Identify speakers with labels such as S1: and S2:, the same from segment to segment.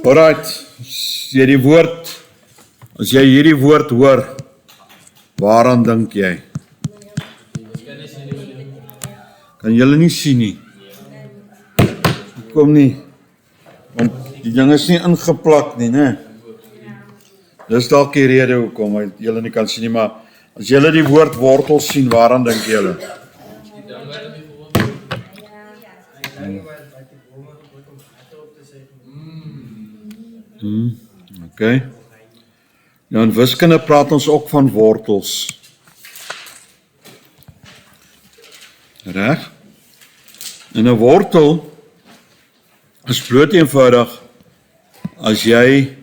S1: Alright, as jy hierdie woord hoor, waaraan dink jy? Kan julle nie sien nie? Kom nie, want die ding is nie ingeplak nie, né? Dis dalk die rede hoekom julle nie kan sien nie, maar as julle die woord wortel sien, waaraan dink julle? Okay. Ja, in wiskunde praat ons ook van wortels. Reg? En 'n wortel is bloot eenvoudig as jy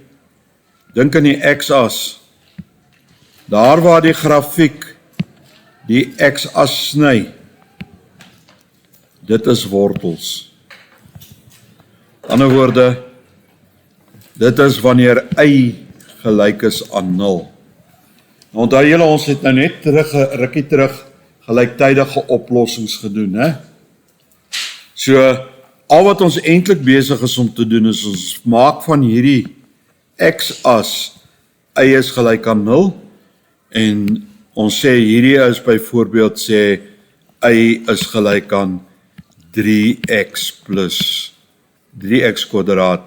S1: dink aan die x-as. Daar waar die grafiek die x-as sny. Dit is wortels. In ander woorde, dit is wanneer y gelyk is aan 0. Onthou julle, ons het nou net rukkie terug gelyktydige oplossings gedoen, hè? So, al wat ons eintlik besig is om te doen, is ons maak van hierdie x-as, y is gelyk aan 0, en ons sê hierdie is byvoorbeeld sê, y is gelyk aan 3x plus 3x kwadraat.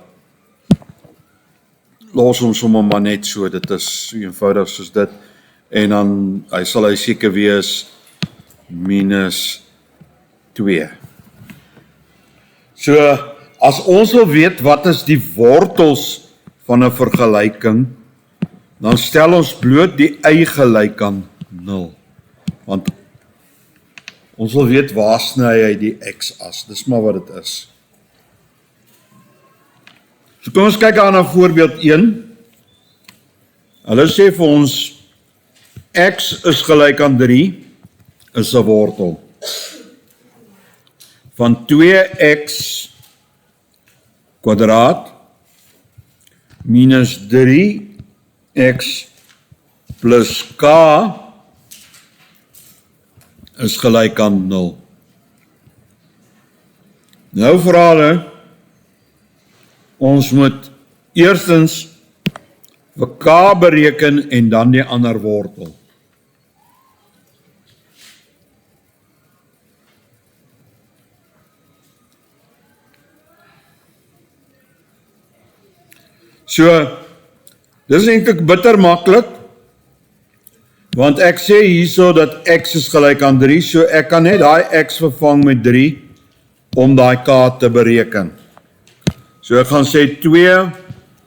S1: Los ons hom maar net so, dit is so eenvoudig soos dit, en dan sal hy seker wees minus 2. So, as ons wil weet wat is die wortels van 'n vergelyking, dan stel ons bloot die y gelyk aan 0, want ons wil weet waar sny hy die x-as, dis maar wat dit is. So kom ons kyk aan voorbeeld 1. Hulle sê vir ons, x is gelyk aan 3, is 'n wortel van 2x kwadraat minus 3x plus k is gelyk aan 0. Nou vra hulle, ons moet eerstens vir k bereken en dan die ander wortel. So, dis eintlik bitter maklik, want ek sê hierso dat x is gelyk aan 3, so ek kan net daai x vervang met 3 om daai k te bereken. So ek gaan sê 2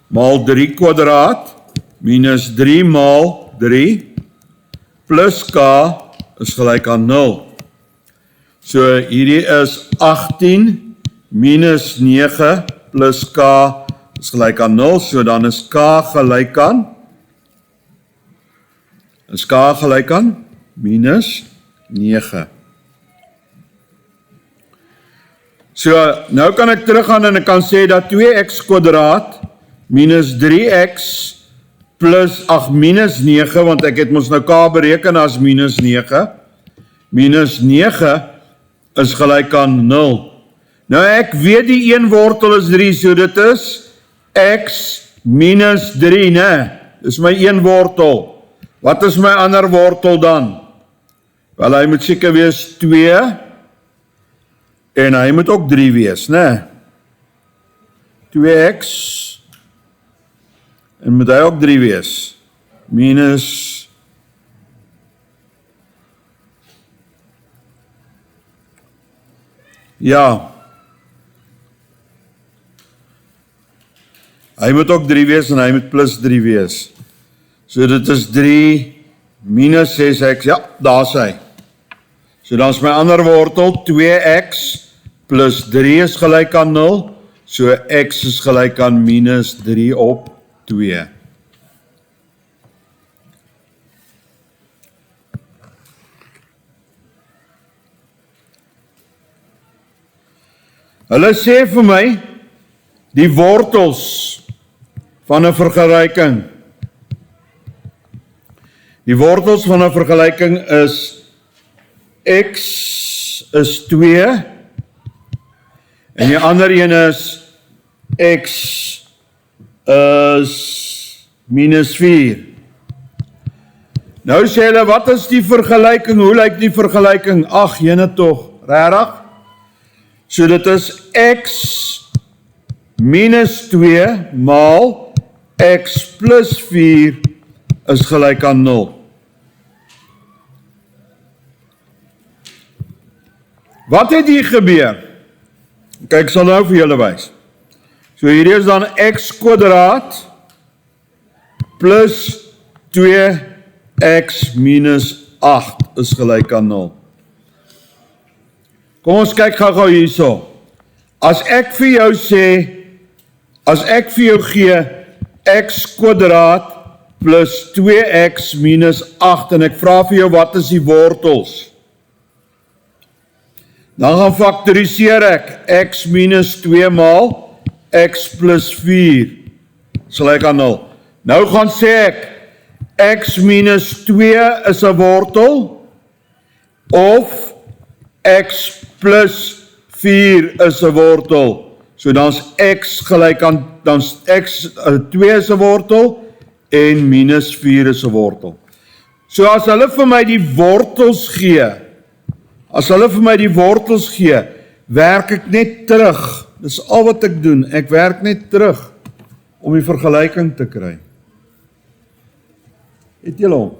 S1: maal 3 kwadraat minus 3 maal 3 plus k is gelyk aan 0. So hierdie is 18 minus 9 plus k is gelyk aan 0, so dan is k gelyk aan minus 9. So, nou kan ek teruggaan en ek kan sê dat 2x kwadraat minus 3x plus, minus 9, want ek het mos nou k bereken as minus 9. Minus 9 is gelyk aan 0. Nou ek weet die een wortel is 3, so dit is x minus 3, né? Dis my een wortel. Wat is my ander wortel dan? Wel, hy moet seker wees 2, en hy moet ook 3 wees, né? 2x, en moet hy ook 3 wees, minus, ja, hy moet ook 3 wees, en hy moet plus 3 wees, so dit is 3 minus 6x, ja, daar is hy. So dan is my ander wortel, 2x plus 3 is gelyk aan 0, so x is gelyk aan minus 3 op 2. Hulle sê vir my, die wortels van 'n vergelyking. Die wortels van 'n vergelyking is x is 2 en die ander een is x is minus 4. Nou sê hulle, wat is die vergelyking? Hoe lyk die vergelyking? Ag, jene tog, regtig? So dit is x minus 2 maal x plus 4 is gelyk aan 0. Wat het hier gebeur? Kyk, ek sal nou vir julle wys. So hier is dan x kwadraat plus 2x minus 8 is gelyk aan 0. Kom ons kyk gou hierso. As ek vir jou sê, as ek vir jou gee x kwadraat plus 2x minus 8 en ek vra vir jou wat is die wortels? Dan gaan faktoriseer ek x minus 2 maal x plus 4 is gelyk aan 0. Nou gaan sê ek x minus 2 is 'n wortel of x plus 4 is 'n wortel. So dan's x gelyk aan, dan's x 2 is 'n wortel en minus 4 is 'n wortel. So as hulle vir my die wortels gee, werk ek net terug. Dis al wat ek doen. Ek werk net terug om die vergelyking te kry. Het julle hom?